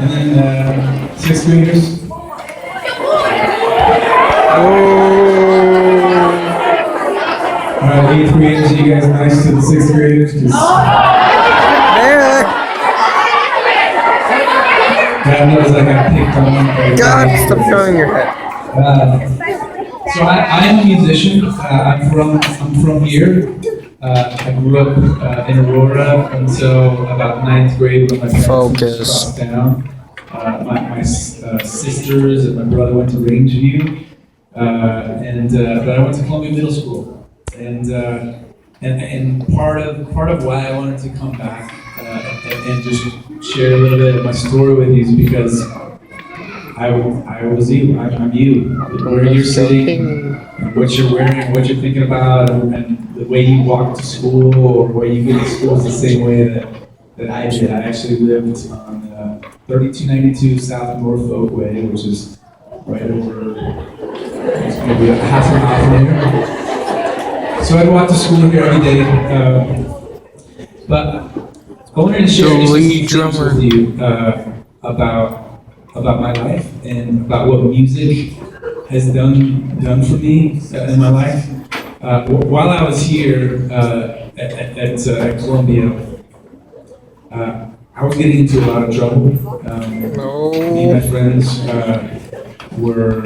And then sixth graders. All right, eighth graders, you guys nice to the sixth graders? God knows I got picked on. God, stop showing your head. So I am a musician. I'm from here. I grew up in Aurora until about ninth grade when my parents crossed down. My sisters and my brother went to Rangeview, but I went to Columbia Middle School, and part of why I wanted to come back and just share a little bit of my story with you is because I was you. I'm you. Where you're sitting, and what you're wearing, what you're thinking about, and the way you walk to school or where you get to school is the same way that I did. I actually lived on 3292 South Norfolk Way, which is right over maybe a half a mile from here. So I'd walk to school here every day. But I wanted to share just a few things with you about my life and about what music has done for me in my life. While I was here at Columbia, I was getting into a lot of trouble. Me and my friends were,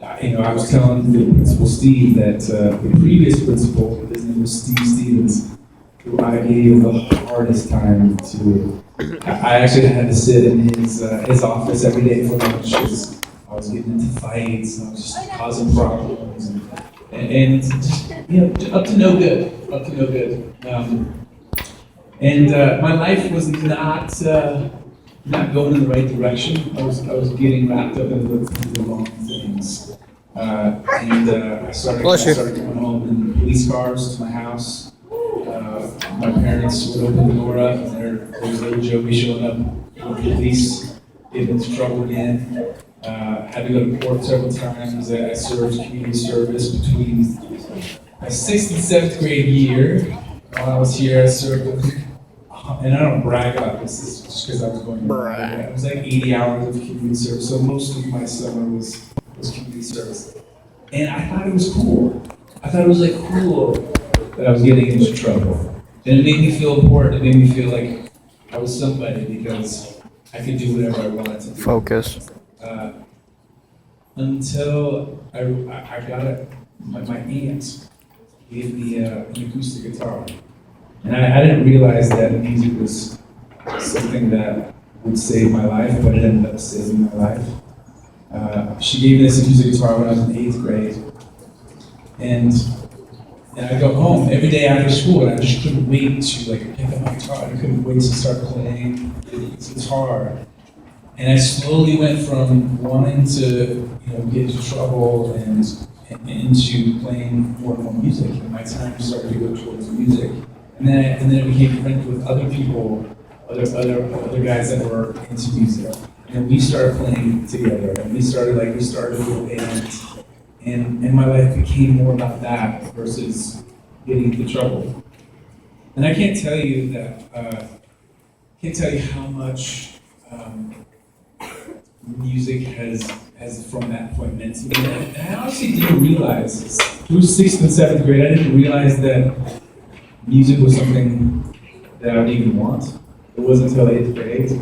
I was telling the principal Steve that the previous principal, his name was Steve Stevens, who I gave the hardest time to. I actually had to sit in his office every day for lunch because I was getting into fights and I was just causing problems and just, up to no good. My life was not going in the right direction. I was getting wrapped up in the wrong things. I started coming home in police cars to my house. My parents would open the door up, and there was little Joey showing up with the police, getting into trouble again. Had to go to court several times. I served community service between my 6th and 7th grade year. While I was here, I served, and I don't brag about this, it's just because I was going to brag. It was like 80 hours of community service, so most of my summer was community service. And I thought it was cool. I thought it was cool that I was getting into trouble. And it made me feel important. It made me feel like I was somebody because I could do whatever I wanted to do. Focus. Until I got it, my aunt gave me an acoustic guitar. And I didn't realize that music was something that would save my life, but it ended up saving my life. She gave me this acoustic guitar when I was in 8th grade. And I go home every day after school, and I just couldn't wait to pick up my guitar. I couldn't wait to start playing the guitar. And I slowly went from wanting to get into trouble and into playing more and more music. And my time started to go towards music. And then I became friends with other people, other guys that were into music. And we started playing together. And we started a little band. And my life became more about that versus getting into trouble. And I can't tell you how much music has from that point meant to me. And I honestly didn't realize, through 6th and 7th grade, I didn't realize that music was something that I would even want. It wasn't until 8th grade.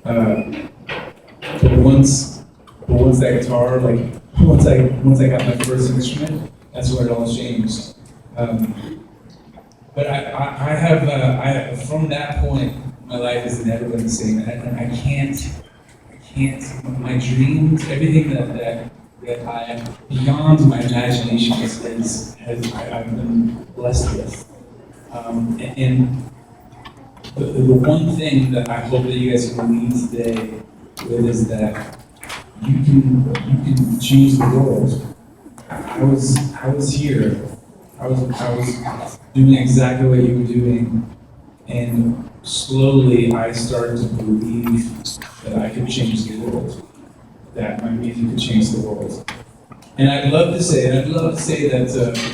But once that guitar, once I got my first instrument, that's when it all changed. But I have from that point, my life has never been the same. And I can't. My dreams, everything that I beyond my imagination I've been blessed with. And the one thing that I hope that you guys can leave today with is that you can change the world. I was here. I was doing exactly what you were doing, and slowly I started to believe that I could change the world, that my music could change the world. And I'd love to say that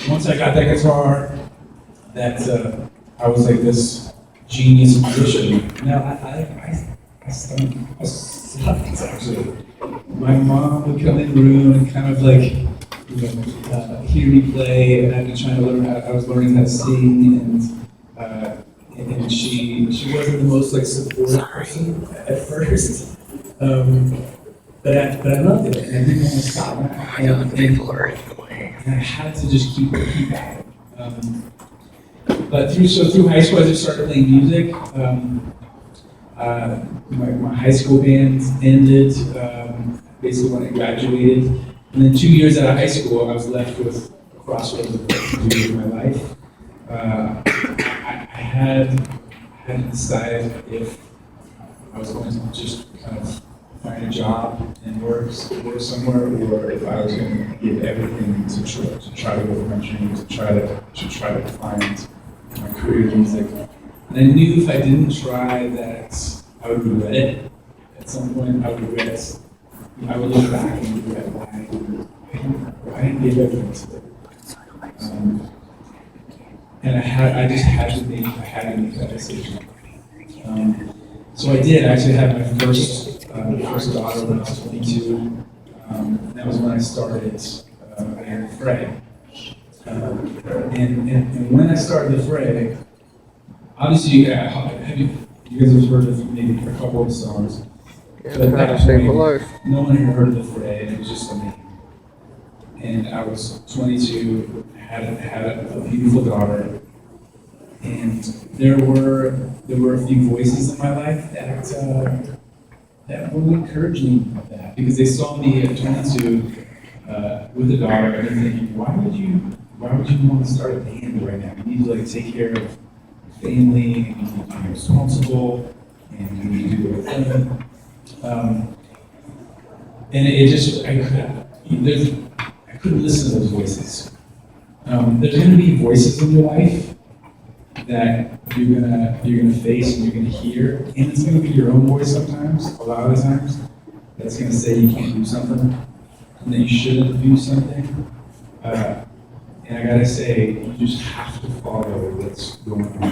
once I got that guitar, that I was like this genius musician. Now I sucked, actually. My mom would come in the room and kind of like, hear me play, and I'd be trying to learn I was learning how to sing, and she wasn't the most like supportive person at first. But I loved it, and I didn't want to stop. And I had to just keep at it. But through high school, I just started playing music. My high school band ended basically when I graduated, and then 2 years out of high school, I was left with a crossroads of what to do with my life. I hadn't decided if I was going to just kind of find a job and work somewhere, or if I was going to give everything to try to go for my dreams, to try to find my career in music. And I knew if I didn't try that I would regret it. At some point, I would regret. I would look back and regret why I didn't give everything to it. And I just had to make that decision. So I did. I actually had my first daughter when I was 22. That was when I started the Fray. And when I started the Fray, obviously, you guys have heard of maybe a couple of songs. Yeah, But at that point, no one had heard of the Fray, and it was just a name. And I was 22, had a beautiful daughter, and there were a few voices in my life that would encourage me about that, because they saw me at 22 with a daughter, and they're thinking, why would you want to start a band right now? You need to like take care of family, and you need to be responsible, and you need to do the right thing. And it just I couldn't listen to those voices. There's going to be voices in your life that you're gonna face and you're gonna hear, and it's going to be your own voice sometimes. A lot of the times, that's going to say you can't do something and that you shouldn't do something. And I gotta say, you just have to follow what's going on.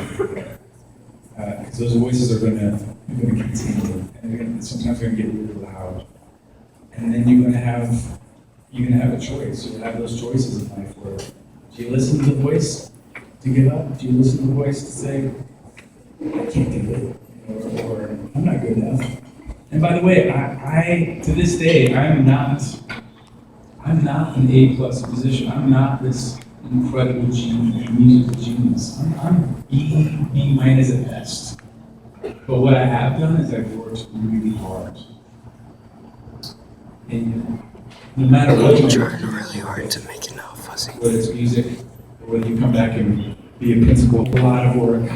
Because those voices are gonna continue, and sometimes they're gonna get really loud. And then you're gonna have a choice. You'll have those choices in life where, do you listen to the voice to give up? Do you listen to the voice to say, I can't do it, or I'm not good enough? And by the way, I to this day, I'm not an A+ musician. I'm not this incredible genius, musical genius. I'm B- at best. But what I have done is I've worked really hard. And no matter what you trying really hard to make it not fuzzy. whether it's music, or whether you come back and be a principal, a lot of work,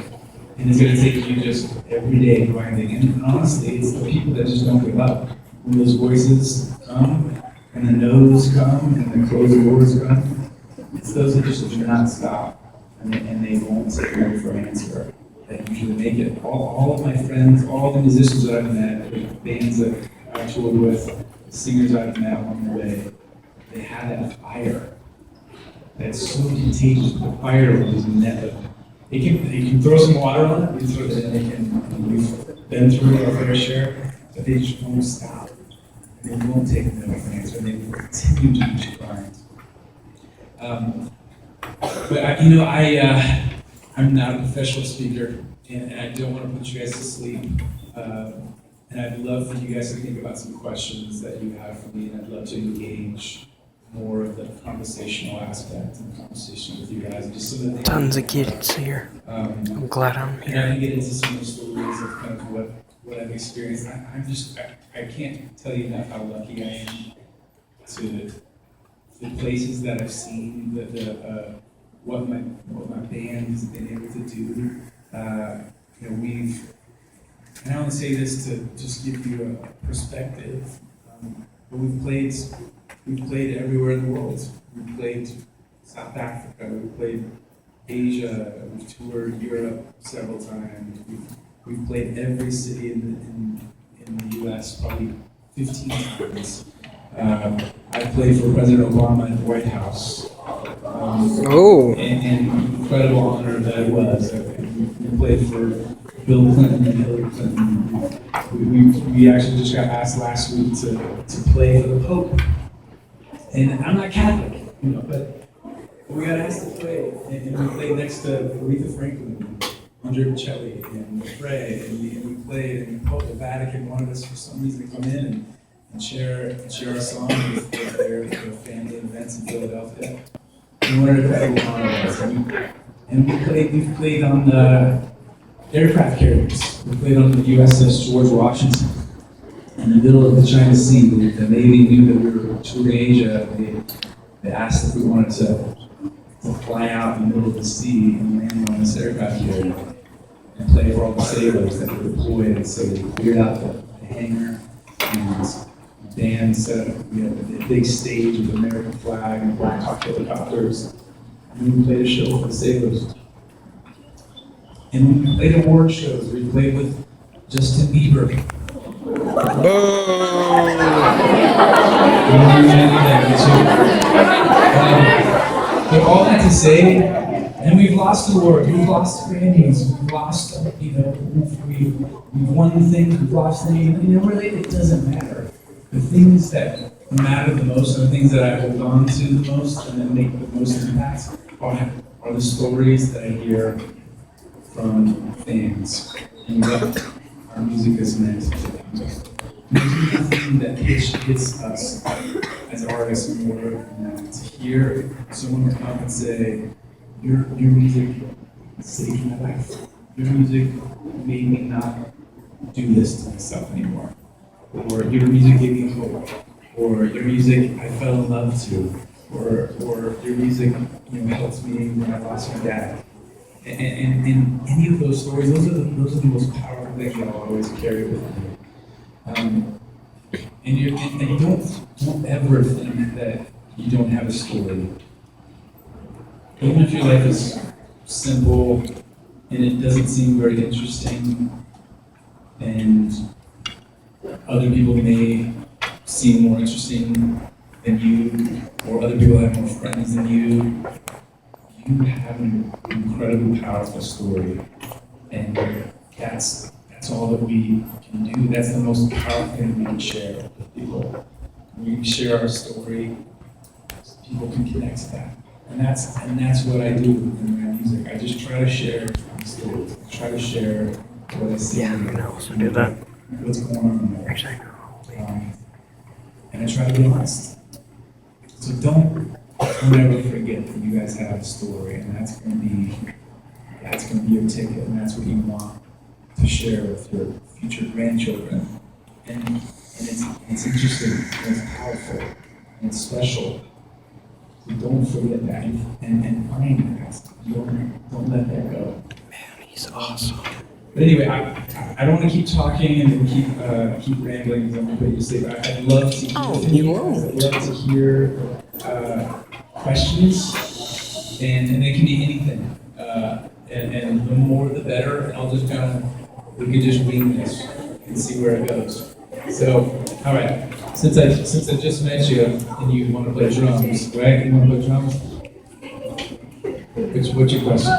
and it's going to take you just every day grinding. And honestly, it's the people that just don't give up. When those voices come, and the no's come, and the closed doors come, it's those that just do not stop, and they won't take no for an answer that usually make it. All of my friends, all the musicians that I've met, the bands that I've toured with, the singers I've met along the way, they have that fire that's so contagious. The fire is never. You can throw some water on it, we've been through our fair share, but they just won't stop. They won't take no for an answer, and they will continue to just grind. But I'm not a professional speaker, and I don't want to put you guys to sleep. And I'd love for you guys to think about some questions that you have for me, and I'd love to engage more of the conversational aspect and conversation with you guys. And just some of the things Tons of kids here. I'm glad I'm and I here. can get into some of the stories of kind of what I've experienced. I can't tell you enough how lucky I am to the places that I've seen, what my band has been able to do. And I want to say this to just give you a perspective. But we've played everywhere in the world. We've played South Africa. We've played Asia. We've toured Europe several times. We've played every city in the U.S. probably 15 times. I played for President Obama at the White House. And incredible honor that it was. We played for Bill Clinton and Hillary Clinton. we actually just got asked last week to play for the Pope. And I'm not Catholic, but we got asked to play. And we played next to Aretha Franklin, Andre Bocelli, and Frey, and we played, and the Vatican wanted us for some reason to come in and share our song with their family events in Philadelphia. We wanted to play along with us. And we've played on the aircraft carriers. We played on the USS George Washington in the middle of the China Sea. The Navy knew that we were touring Asia. They asked if we wanted to fly out in the middle of the sea and land on this aircraft carrier and play for all the sailors that were deployed. And so they cleared out the hangar and the band set up the big stage with the American flag and Black Hawk helicopters. And we played a show for the sailors. And we played award shows. We played with Justin Bieber. But all that to say, and we've lost awards, we've lost Grammys, we've lost, we've won things, we've lost things. Really, it doesn't matter. The things that matter the most, and the things that I hold on to the most, and that make the most impact, are the stories that I hear from fans and what our music is meant to do. There's nothing that hits us as artists more than that. To hear someone come and say, your music saved my life. Your music made me not do this to myself anymore. Or your music gave me hope. Or your music I fell in love to. Or your music helped me when I lost my dad. And any of those stories, those are the most powerful things that I'll always carry with me. And you don't ever think that you don't have a story. Even if your life is simple and it doesn't seem very interesting, and other people may seem more interesting than you, or other people have more friends than you have an incredibly powerful story, and that's all that we can do. That's the most powerful thing we can share with people. When we share our story, people can connect to that, and that's what I do in my music. I just try to share my stories. I try to share what I see. Yeah, I also do that. What's going on there. Actually, no. And I try to be honest. So don't ever forget that you guys have a story, and that's gonna be your ticket, and that's what you want to share with your future grandchildren. And it's interesting, and it's powerful, and it's special. So don't forget that, and find that. Don't let that go. Man, he's awesome. But anyway, I don't want to keep talking and keep rambling because I'm going to put you to sleep. I'd love to hear I'd love to hear questions, and it can be anything. And the more the better, and I'll just we can just wing this and see where it goes. So, all right, since I just met you and you want to play drums, right? You want to play drums? What's your question?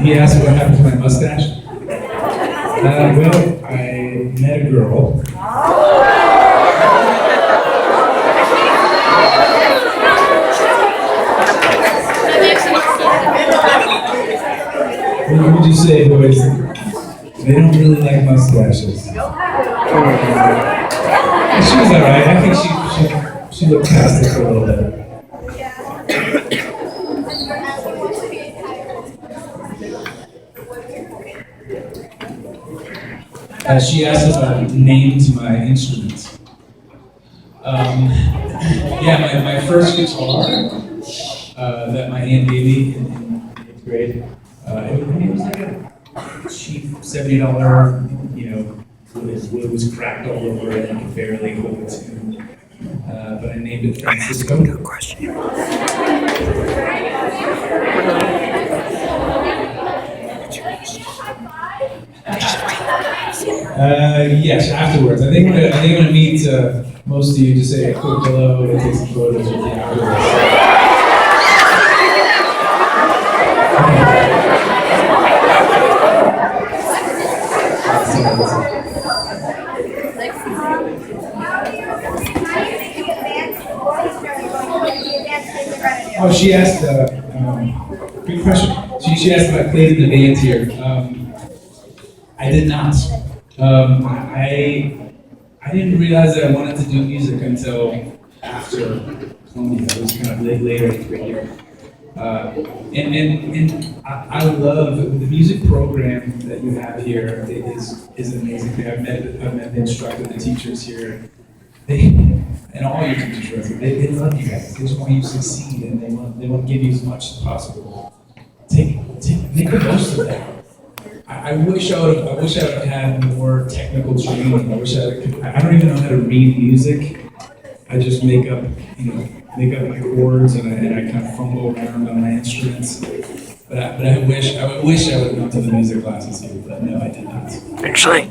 He asked what happened to my mustache. Well, I met a girl. What would you say, boys? They don't really like mustaches. She was alright. I think she looked past it for a little bit. She asked if I named my instruments. My first guitar that my aunt gave me in 8th grade, it was like a cheap $70, wood was cracked all over it and I could barely hold a tune. But I named it Francisco. No question. Yes, afterwards. I think I'm gonna meet most of you to say a quick hello and take some photos with you afterwards. she asked, good question. She asked if I played in the band here. I did not. I didn't realize that I wanted to do music until after Columbia. It was kind of later in the career. I love the music program that you have here is amazing. I've met the instructor, the teachers here. And all your teachers, they love you guys. They just want you to succeed, and they want to give you as much as possible. Make the most of that. I wish I would have had more technical training. I wish I don't even know how to read music. I just make up my chords and I kind of fumble around on my instruments. But I wish I would have gone to the music classes here, but no, I did not. Actually,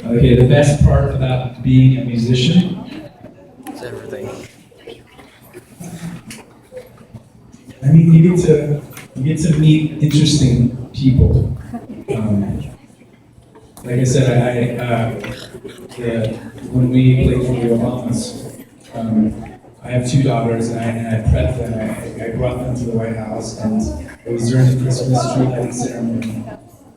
Okay, the best part about being a musician, it's everything. I mean, you get to meet interesting people. Like I said, when we played for the Obamas, I have two daughters, and I prepped them. I brought them to the White House, and it was during the Christmas tree lighting ceremony.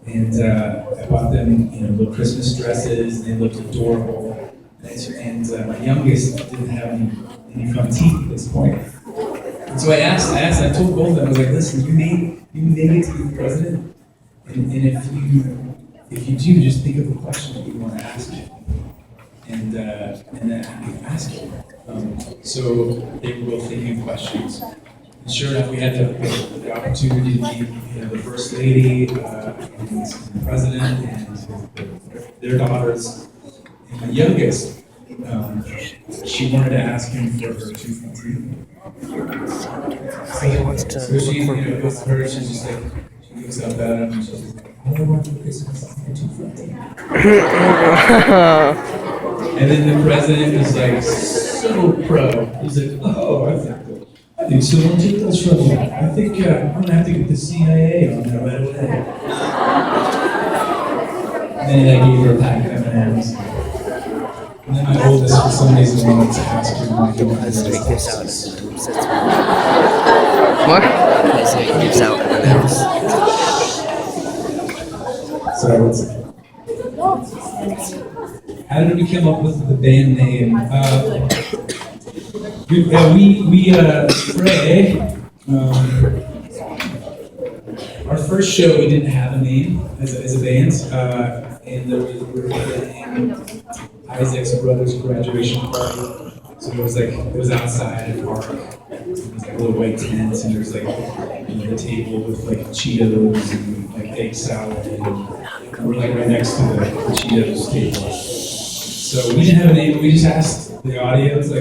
And I bought them, little Christmas dresses, and they looked adorable. And my youngest didn't have any front teeth at this point. And so I told both of them, I was like, listen, you made it to be president, and if you do, just think of a question that you want to ask him, and then ask him. So they were both thinking of questions. And sure enough, we had the opportunity to meet the First Lady, and the President, and their daughters. And my youngest, she wanted to ask him for her two front teeth. He wants to So she, look for with her, she's just like, she looks up at him and she's like, I don't want to Christmas for two front teeth. And then the president was like, so pro. He's like, oh, I think someone took those from me. I think I'm gonna have to get the CIA on that right away. And then I gave her a pack of M&Ms. And then my oldest, for some reason, wanted to ask her why he wanted Let's to take this out. What? Let's take this out. Sorry, what's it? How did we come up with the band name? Frey, our first show, we didn't have a name as a band, and we were playing Isaac's brother's graduation party. So it was outside at park. It was like a little white tent, and there was the table with Cheetos and egg salad, and we're right next to the Cheetos table. So we didn't have a name. We just asked the audience, the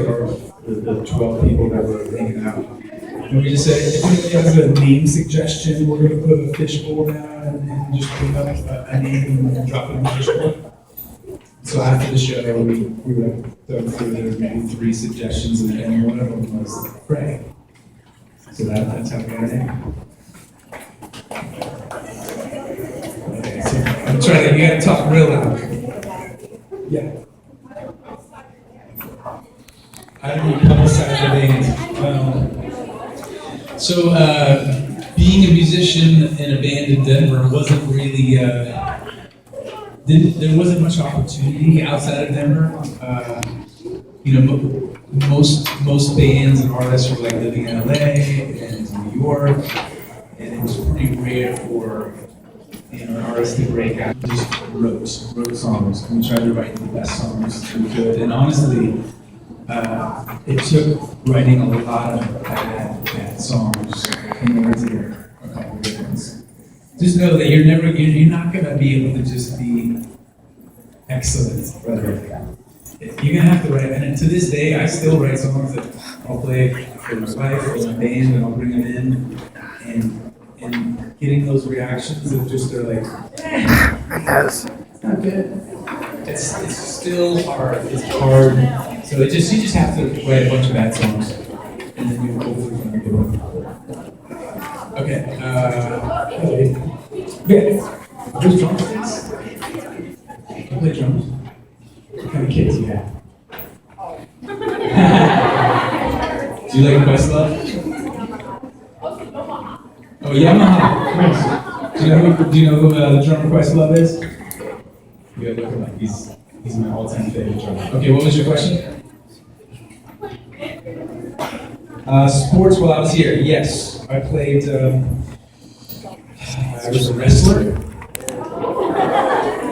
12 people that were hanging out, and we just said, if anybody has a name suggestion, we're going to put a fishbowl down and just bring up a name and drop it in the fishbowl. So after the show, we dug through, there was maybe 3 suggestions, and one of them was Frey. So that's how we got our name. Okay, so I'm trying to, you gotta talk real loud. Yeah. How do we publicize the band? So being a musician in a band in Denver wasn't really, there wasn't much opportunity outside of Denver. Most bands and artists were living in LA and New York, and it was pretty rare for an artist to break out. Just wrote songs. We tried to write the best songs we could, and honestly, it took writing a lot of bad songs in order to get a couple of good ones. Just know that you're not gonna be able to just be excellent, brother. You're gonna have to write, and to this day, I still write songs that I'll play for my wife or my band, and I'll bring them in, and getting those reactions of just they're like, Yes. not good. It's still hard. It's hard. So you just have to write a bunch of bad songs, and then you hopefully find a good one. Okay. Yeah. Who's drumsticks? You play drums? What kind of kids do you have? Oh, Yamaha. Nice. Do you know who the drummer for Questlove is? You gotta look him up. He's my all-time favorite drummer. Okay, what was your question? Sports while I was here. Yes, I played. I was a wrestler. You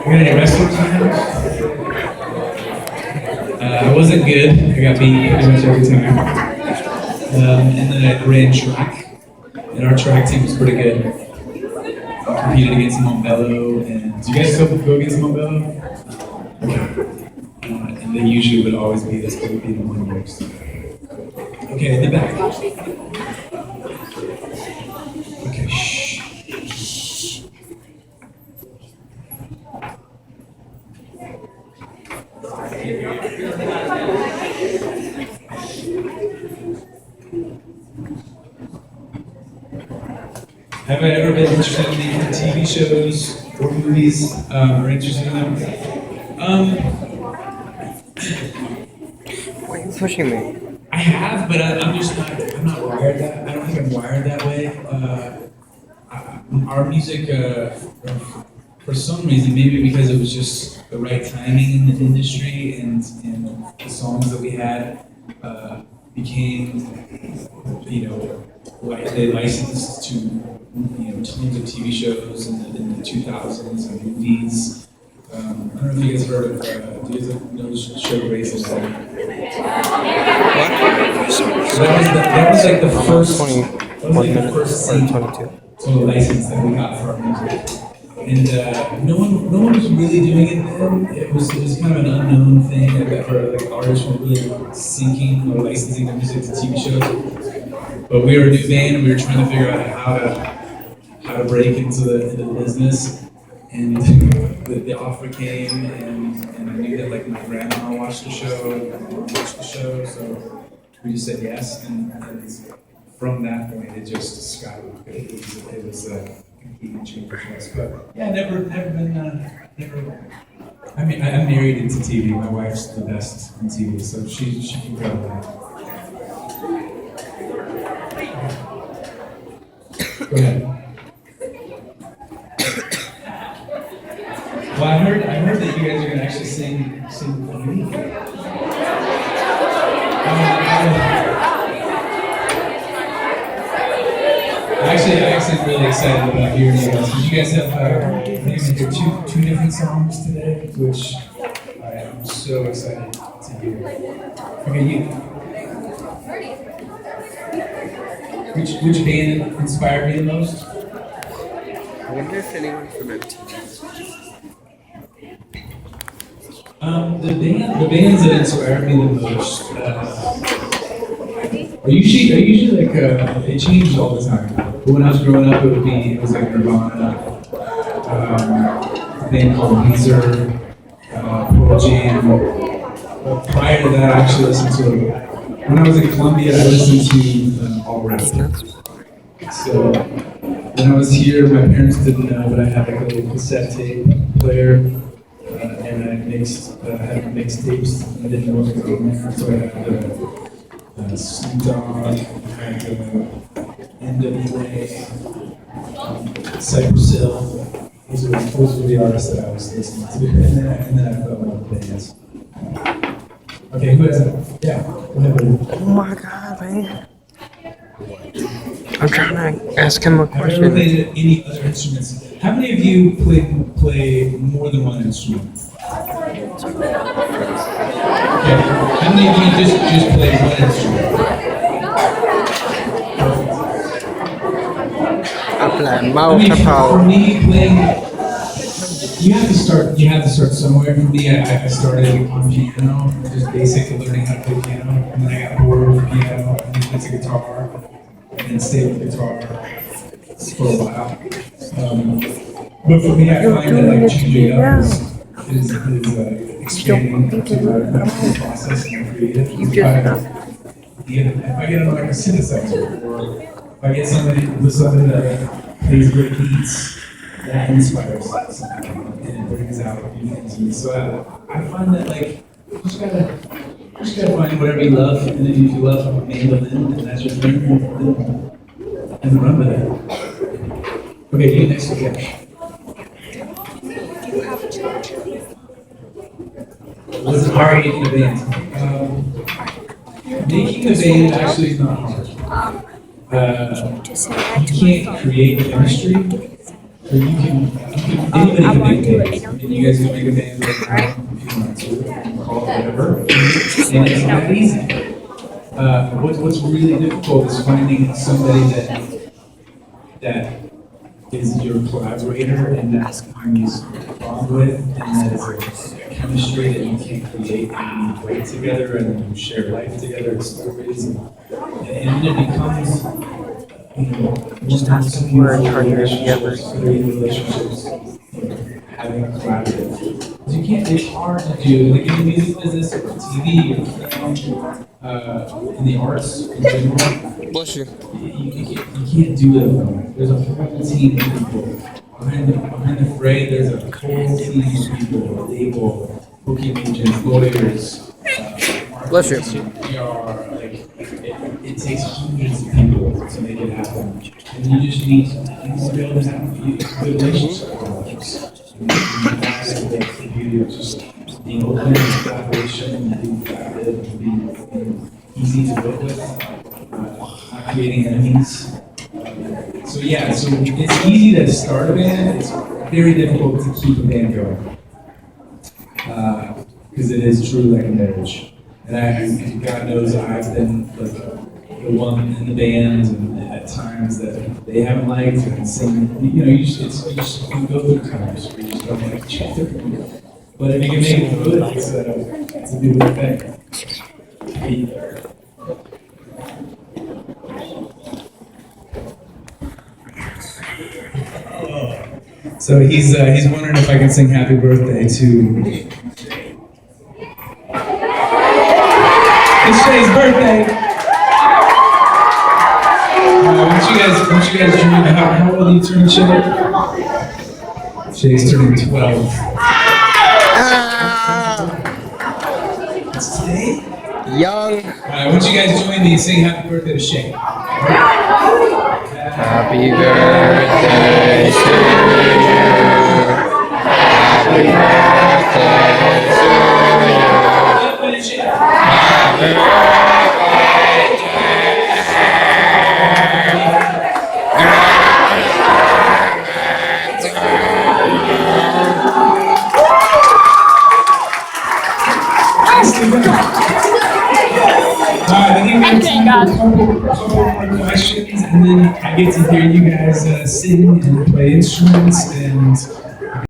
got any wrestlers in here? I wasn't good. I got beat pretty much every time. And then I ran track. And our track team was pretty good. Competed against Montbello. And do you guys go against Montbello? Okay. And they usually would always beat us, but we beat them 1 year. So. Okay, in the back. Okay, shh. Have I ever been interested in making TV shows or movies, or interested in them? Why are you pushing me? I have, but I'm not wired that. I don't think I'm wired that way. Our music, for some reason, maybe because it was just the right timing in the industry, and the songs that we had became, like they licensed to, tons of TV shows in the 2000s and movies. I don't know if you guys heard of, do you guys know the show Grey's Anatomy? So that was like the first, 21 minutes or 22. Total license that we got for our music. And no one was really doing it then. It was kind of an unknown thing that for like artists were really syncing or licensing their music to TV shows. But we were a new band and we were trying to figure out how to break into the business. And the offer came, and I knew that like my grandma watched the show, and my mom watched the show, so we just said yes. And from that point, it just skyrocketed. It was a complete change for us. But yeah, never been. I mean, I'm married into TV. My wife's the best in TV, so she can go with that. Go ahead. Well, I heard that you guys are gonna actually sing for me. Actually, I'm really excited about hearing you guys. Did you guys have two different songs today, which I am so excited to hear. Okay, you. Which band inspired me the most? I wonder if anyone from MTV. The bands that inspire me the most are usually like it changes all the time. But when I was growing up, it was like Nirvana, a band called Weezer, Pearl Jam. But prior to that, I actually listened to when I was in Columbia, I listened to all rap. So when I was here, my parents didn't know, but I had like a little cassette tape player. And I had mixtapes. I didn't know what was going on, so I had Snoop Dogg, I had NWA, Cypress Hill. Those were the artists that I was listening to, and then I fell in love with bands. Okay, who has it? Yeah, go ahead, buddy. Oh my god, man. I'm trying to ask him a Have you ever question. played any other instruments? How many of you play more than one instrument? Okay. How many of you just play one instrument? I play I mean, mouth for power. me, playing, you have to start somewhere. For me, I started on piano, just basic learning how to play piano, and then I got bored with piano, and then went to guitar, and then stayed with guitar for a while. But for me, I find that like changing up is expanding to the process and creative. If I get on like a synthesizer, or if I get somebody that plays great beats, that inspires something and it brings out new things in me. So I find that like you just gotta find whatever you love, and then if you love mandolin, and that's your thing, then and run with it. Okay, you next again. What's hard making a band? Making a band actually is not hard. You can't create chemistry, but anybody can make bands. And you guys can make a band right now if you want to, call it whatever. And it's not easy. What's really difficult is finding somebody that is your collaborator and that you bond with, and that is a chemistry that you can create and you play together and you share life together and stories, and then it becomes, Just asking for a partner if you ever. relationships, having a collaborative. Because you can't, it's hard to do, like in the music business or TV or in the arts in general. Bless you. You can't do it alone. There's a whole team of people. Behind the fray, there's a whole team of people, a label, booking agents, lawyers. Bless you. PR, like, it takes hundreds of people to make it happen. And you just need to be able to have good relationships with others. That's the beauty of just being open and collaboration and being collaborative and being easy to work with. Not creating enemies. So yeah, so it's easy to start a band. It's very difficult to keep a band going because it is truly like a marriage. And God knows I've been like the one in the band, and at times that they haven't liked and sing. You go through times where you just don't like each other. But if you can make it through it, it's a beautiful thing. So he's wondering if I can sing Happy Birthday to. It's Shay's birthday. Once you guys join, how old are you turning, Shay? Shay's turning 12. It's today? Young. Once you guys join me, sing Happy Birthday to Shay. Happy birthday to you. Happy birthday to you. Happy couple more questions, and then I get to hear you guys sing and play instruments and